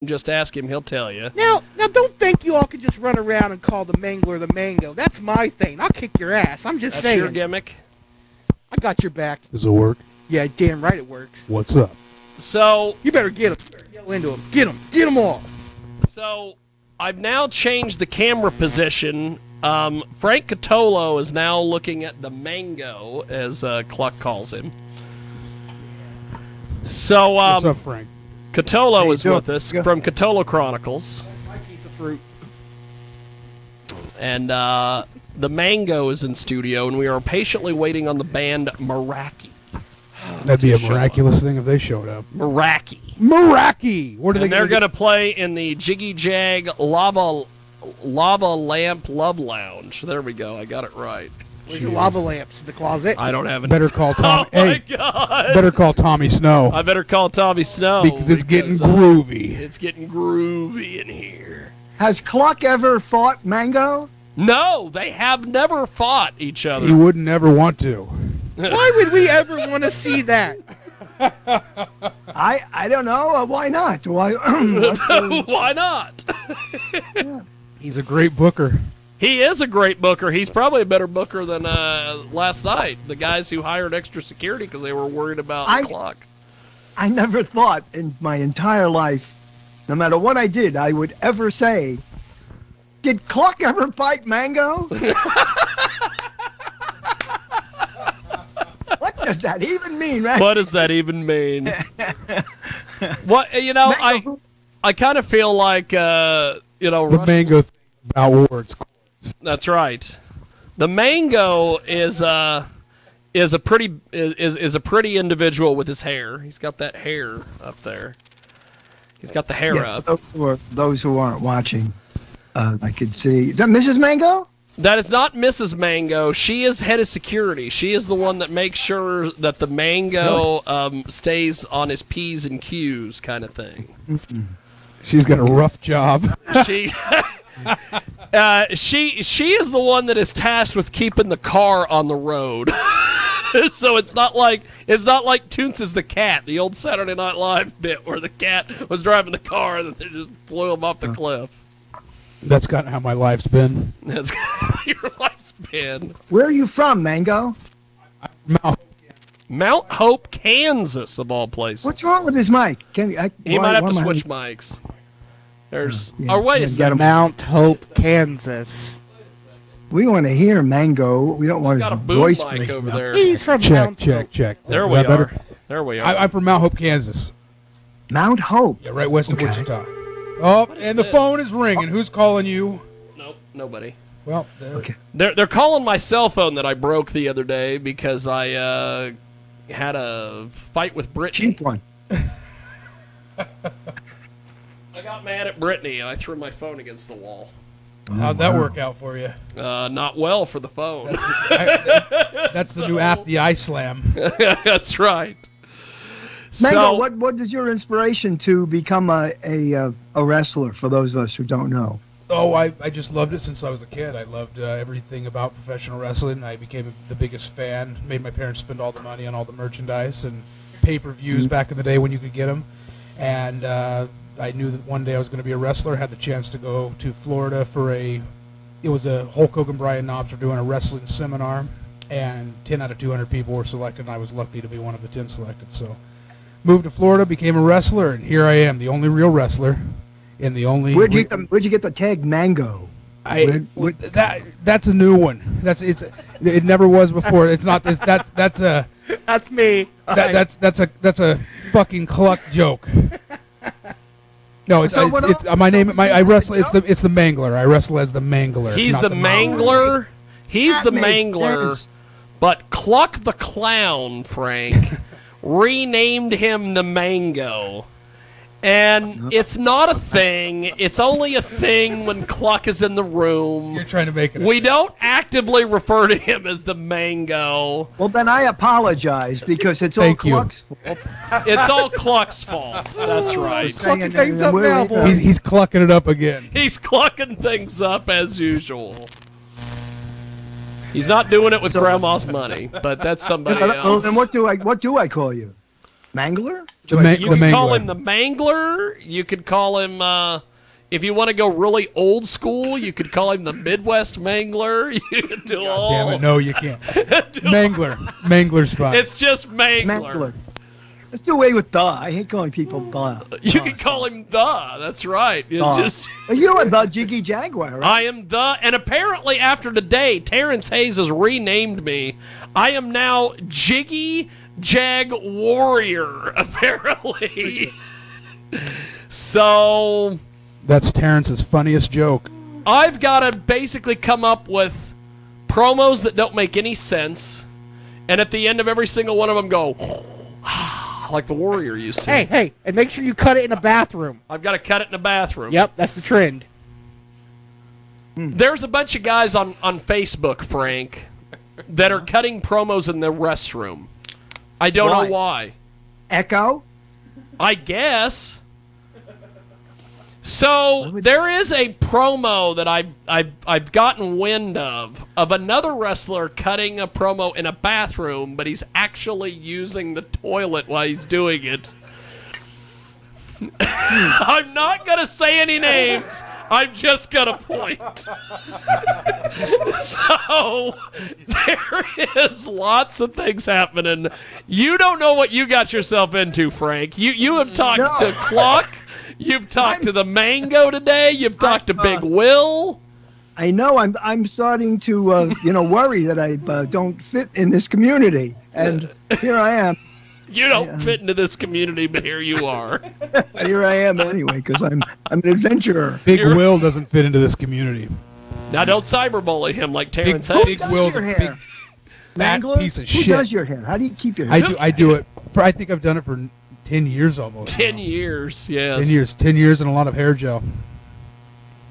Just ask him; he'll tell you. Now, don't think you all can just run around and call the Mangler the Mango. That's my thing. I'll kick your ass. I'm just saying. That's your gimmick. I got your back. Does it work? Yeah, damn right it works. What's up? So you better get him. Yell into him. Get them all. So I've now changed the camera position. Frank Catolo is now looking at the Mango, as Cluck calls him. So what's up, Frank? Catolo is with us from Catolo Chronicles. My piece of fruit. And the Mango is in studio, and we are patiently waiting on the band Meraki. That'd be a miraculous thing if they showed up. Meraki. Where do they're going to play in the Jiggy Jag Lava Lamp Love Lounge. There we go. I got it right. Where's your lava lamps in the closet? I don't have any. Better call Tommy. Oh my God! Better call Tommy Snow. I better call Tommy Snow because it's getting groovy. It's getting groovy in here. Has Cluck ever fought Mango? No, they have never fought each other. He would never want to. Why would we ever want to see that? I don't know. Why not? Why? Why not? Yeah. He's a great booker. He is a great booker. He's probably a better booker than last night. The guys who hired extra security because they were worried about the clock. I never thought in my entire life, no matter what I did, I would ever say, did Cluck ever fight Mango? What does that even mean, right? What does that even mean? What, I kind of feel like, the Mango thing about words. That's right. The Mango is a pretty individual with his hair. He's got that hair up there. He's got the hair up. Those who aren't watching, I could see. Is that Mrs. Mango? That is not Mrs. Mango. She is head of security. She is the one that makes sure that the Mango stays on his P's and Q's kind of thing. Mm-mm. She's got a rough job. She is the one that is tasked with keeping the car on the road. So it's not like Toons is the cat, the old Saturday Night Live bit where the cat was driving the car and then they just flew him off the cliff. That's kind of how my life's been. That's kind of how your life's been. Where are you from, Mango? Mount Hope, Kansas, of all places. What's wrong with his mic? He might have to switch mics. There's. Yeah, oh, wait a second. Mount Hope, Kansas. We want to hear Mango. We don't want got his a boom voice mic over there. He's from Mount Hope. Check. There we are. There we are. I'm from Mount Hope, Kansas. Mount Hope. Yeah, right west of Wichita. Oh, and the phone is ringing. Who's calling you? Nope, nobody. Well, okay. They're calling my cell phone that I broke the other day because I had a fight with Brittany. Cheap one. I got mad at Brittany and I threw my phone against the wall. How'd that work out for you? Not well for the phone. That's the new app, the iSlam. That's right. Mango, what is your inspiration to become a wrestler? For those of us who don't know. Oh, I just loved it since I was a kid. I loved everything about professional wrestling. I became the biggest fan. Made my parents spend all the money on all the merchandise and pay-per-views back in the day when you could get them. And I knew that one day I was going to be a wrestler. Had the chance to go to Florida for it was a Hulk Hogan, Brian Knobbs were doing a wrestling seminar, and 10 out of 200 people were selected, and I was lucky to be one of the 10 selected. So moved to Florida, became a wrestler, and here I am, the only real wrestler. And the only where'd you get the tag Mango? That's a new one. It never was before. It's not. That's me. That's a fucking Cluck joke. No, it's my name. I wrestle. It's the Mangler. I wrestle as the Mangler. He's the Mangler. He's the Mangler. But Cluck the Clown, Frank, renamed him the Mango. And it's not a thing. It's only a thing when Cluck is in the room. You're trying to make it. We don't actively refer to him as the Mango. Well, then I apologize because it's all Cluck's fault. It's all Cluck's fault. That's right. Clucking things up now, boy. He's clucking it up again. He's clucking things up as usual. He's not doing it with Grandma's money, but that's somebody else. And what do I call you? Mangler? The You could call Mangler. him the Mangler. You could call him, if you want to go really old school, you could call him the Midwest Mangler. You could do all. Damn it, no, you can't. Mangler. Mangler's fine. It's just Mangler. Mangler. Let's do away with the. I hate calling people the. You could call him the. That's right. It's just. You're about Jiggy Jaguar, right? I am the, and apparently after today, Terrence Hayes has renamed me. I am now Jiggy Warrior, apparently. So That's Terrence's funniest joke. I've got to basically come up with promos that don't make any sense, and at the end of every single one of them go, like the Warrior used to. Hey, and make sure you cut it in a bathroom. I've got to cut it in the bathroom. Yep, that's the trend. There's a bunch of guys on Facebook, Frank, that are cutting promos in the restroom. I don't know why. Echo? I guess. So there is a promo that I've gotten wind of another wrestler cutting a promo in a bathroom, but he's actually using the toilet while he's doing it. I'm not gonna say any names. I'm just gonna point. So there is lots of things happening. You don't know what you got yourself into, Frank. You have talked to Clock. You've talked to the Mango today. You've talked to Big Will. I know. I'm starting to worry that I don't fit in this community, and here I am. You don't fit into this community, but here you are. Here I am anyway, because I'm an adventurer. Big Will doesn't fit into this community. Now don't cyberbully him like Terrence Big Hayes. Will's a your big hair? fat Mangler? piece of Who shit. does your hair? How do you keep your hair? I do it. I think I've done it for 10 years almost. 10 now. years, yes. 10 years and a lot of hair gel.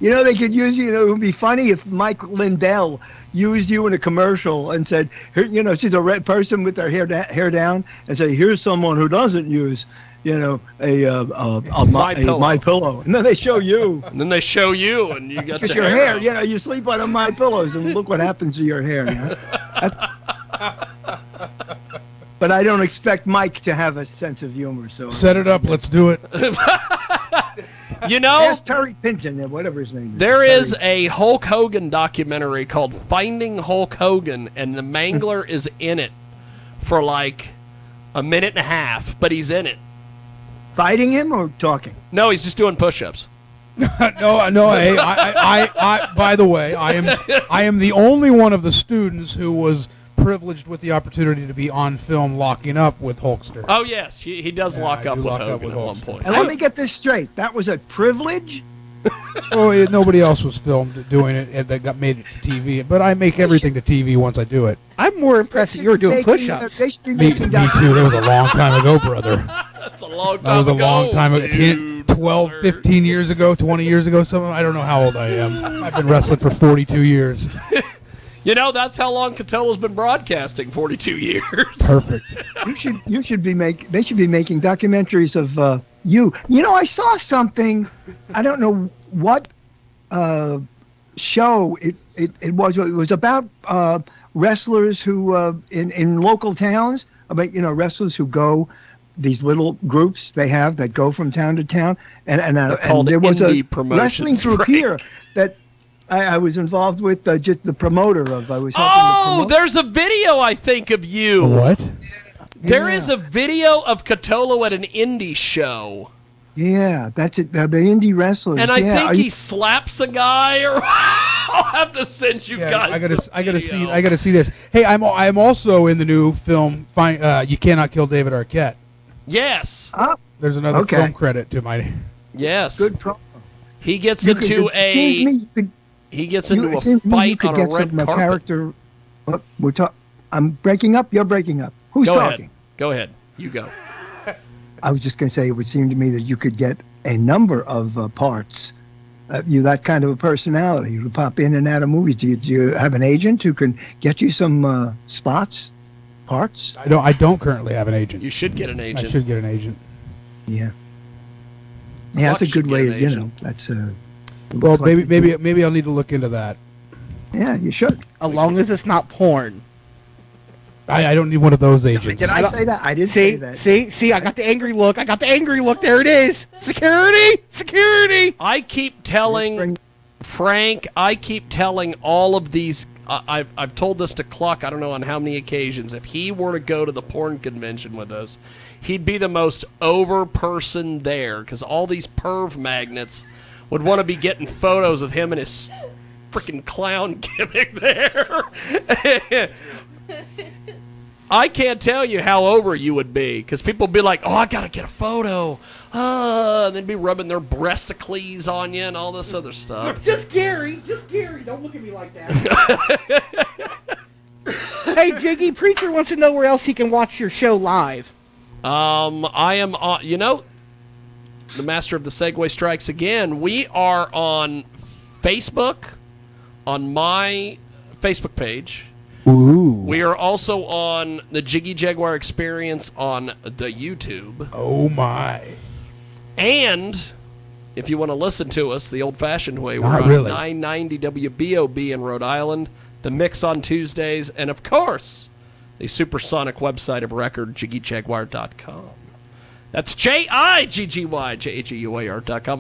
You know, they could use, it would be funny if Mike Lindell used you in a commercial and said, here, she's a red person with her hair down, and say, here's someone who doesn't use, a My Pillow. And then they show you. And then they show you, and you got Because the your hair. hair, you sleep on a My Pillows, and look what happens to your hair. But I don't expect Mike to have a sense of humor. So Set it up. Let's do it. Ask Terry Pinton, whatever his name is. There is a Hulk Hogan documentary called Finding Hulk Hogan, and the Mangler is in it for like a minute and a half, but he's in it. Fighting him or talking? No, he's just doing push-ups. No. Hey, I by the way, I am the only one of the students who was privileged with the opportunity to be on film locking up with Hulkster. Oh, yes, he does lock I up do with lock up Hogan with at one Hulkster. point. And let me get this straight. That was a privilege? Nobody else was filmed doing it and that got made it to TV. But I make everything to TV once I do it. I'm more impressed that you were doing push-ups. They should be Me making too. That was a long time ago, brother. That's a long time That was a ago, long time ago. dude. 12, 15 years ago, 20 years ago, something. I don't know how old I am. I've been wrestling for 42 years. That's how long Catola's been broadcasting, 42 years. Perfect. They should be making documentaries of you. I saw something. I don't know what show it was. It was about wrestlers who in local towns. About wrestlers who go. These little groups they have that go from town to town, and there was a wrestling group here that I was involved with. Just the promoter of. I was helping to promote. There's a video I think of you. What? There is a video of Catolo at an indie show. Yeah, that's it. The indie wrestlers. And I think he slaps a guy, or I'll have to send you guys. I gotta see this. Hey, I'm also in the new film. You Cannot Kill David Arquette. Yes. There's another film credit to my. Yes. Good promo. He gets into a fight on a red carpet. Character. I'm breaking up. You're breaking up. Who's talking? Go ahead. You go. I was just going to say it would seem to me that you could get a number of parts. You that kind of a personality. You pop in and out of movies. Do you have an agent who can get you some spots, parts? I don't currently have an agent. You should get an agent. I should get an agent. Yeah. Yeah, that's a good way. That's Well, maybe I'll need to look into that. Yeah, you should. As long as it's not porn. I don't need one of those agents. Did I say that? I didn't say that. See, I got the angry look. There it is. Security. I keep telling Frank, I keep telling all of these, I've told this to Cluck, I don't know on how many occasions, if he were to go to the porn convention with us, he'd be the most over person there, because all these perv magnets would want to be getting photos of him and his freaking clown gimmick there. I can't tell you how over you would be, because people would be like, oh, I got to get a photo. And they'd be rubbing their breasticles on you and all this other stuff. Just Gary. Don't look at me like that. Hey, Jiggy, Preacher wants to know where else he can watch your show live. I am on, the master of the Segway strikes again. We are on Facebook, on my Facebook page. Ooh. We are also on the Jiggy Jaguar Experience on the YouTube. Oh, my. And if you want to listen to us the old-fashioned way, Not we're on really. 990 WBOB in Rhode Island, the Mix on Tuesdays, and, of course, the supersonic website of record, JiggyJaguar.com. That's JIGGY,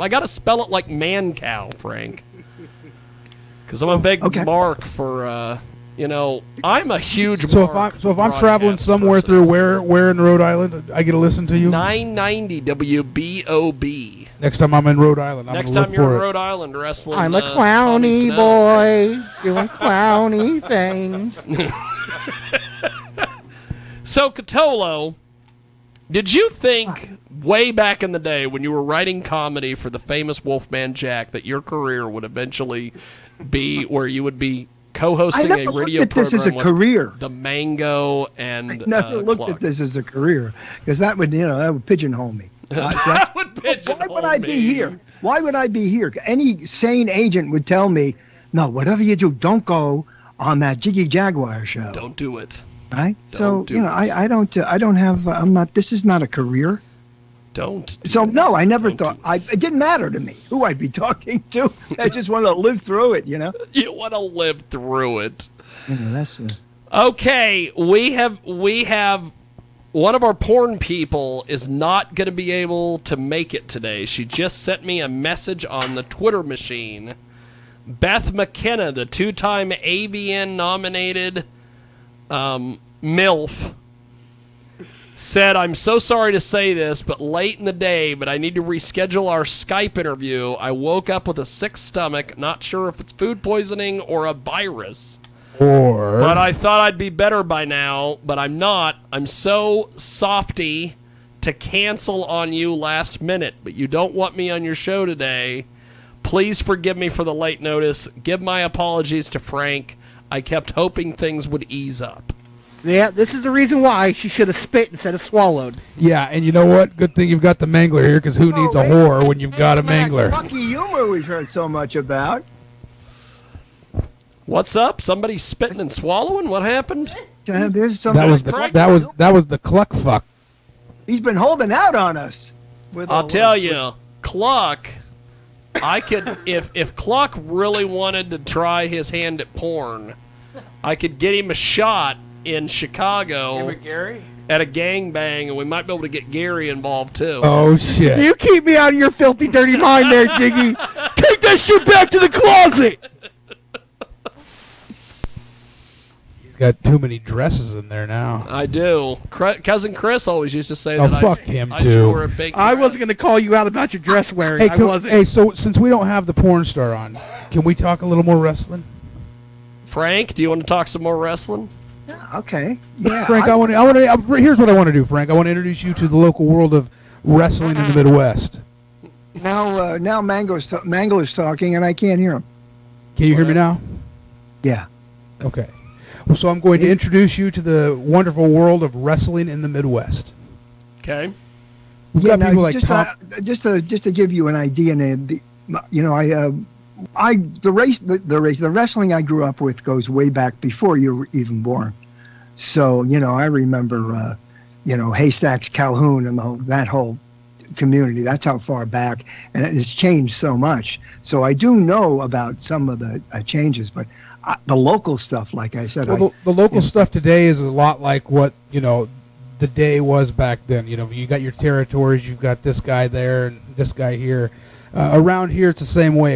I got to spell it like man-cow, Frank. Because I'm a big mark for, I'm a huge mark. So if I'm traveling somewhere through where in Rhode Island, I get to listen to you? 990 WBOB. Next time I'm in Rhode Island, Next time you're in Rhode Island wrestling. I'm a clowny boy doing clowny things. So, Catolo, did you think way back in the day when you were writing comedy for the famous Wolfman Jack that your career would eventually be where you would be co-hosting a radio program this as a career. The Mango and I never looked Clark? at this as a career because that would pigeonhole me. That would pigeonhole Why would I me. be here? Why would I be here? Any sane agent would tell me, no, whatever you do, don't go on that Jiggy Jaguar show. Don't do it. Right? Don't do it. I don't have, I'm not, this is not a career. Don't. So, no, I never Don't thought, do it. it didn't matter to me who I'd be talking to. I just want to live through it, You want to live through it. That's Okay, we have one of our porn people is not going to be able to make it today. She just sent me a message on the Twitter machine. Beth McKenna, the two-time AVN nominated MILF, said, I'm so sorry to say this, but late in the day, but I need to reschedule our Skype interview. I woke up with a sick stomach, not sure if it's food poisoning or a virus. But I thought I'd be better by now, but I'm not. I'm so softy to cancel on you last minute, but you don't want me on your show today. Please forgive me for the late notice. Give my apologies to Frank. I kept hoping things would ease up. Yeah, this is the reason why she should have spit instead of swallowed. Yeah, and you know what? Good thing you've got the Mangler here, because who needs a whore when you've got a Mangler? Lucky humor we've heard so much about. What's up? Somebody spitting and swallowing? What happened? There's some. That was the cluck fuck. He's been holding out on us. I'll tell you, Cluck. I could, if Cluck really wanted to try his hand at porn, I could get him a shot in Chicago at a gangbang, and we might be able to get Gary involved too. Oh shit! You keep me out of your filthy, dirty mind there, Jiggy. Take that shit back to the closet. Got too many dresses in there now. I do. Cousin Chris always used to say Oh, that fuck him, I too. wore a big I dress. wasn't going to call you out about your dress wearing. I wasn't. Hey, so since we don't have the porn star on, can we talk a little more wrestling? Frank, do you want to talk some more wrestling? Okay. Yeah. Frank, here's what I want to do, Frank. I want to introduce you to the local world of wrestling in the Midwest. Now Mangler's talking, and I can't hear him. Can you hear me now? Yeah. Okay. Well, so I'm going to introduce you to the wonderful world of wrestling in the Midwest. Okay. We've got people like just to give you an idea, and the wrestling I grew up with goes way back before you were even born. So I remember Haystacks Calhoun and that whole community. That's how far back, and it's changed so much. So I do know about some of the changes, but the local stuff, like I said, well, the local stuff today is a lot like what the day was back then. You got your territories, you've got this guy there and this guy here. Around here, it's the same way.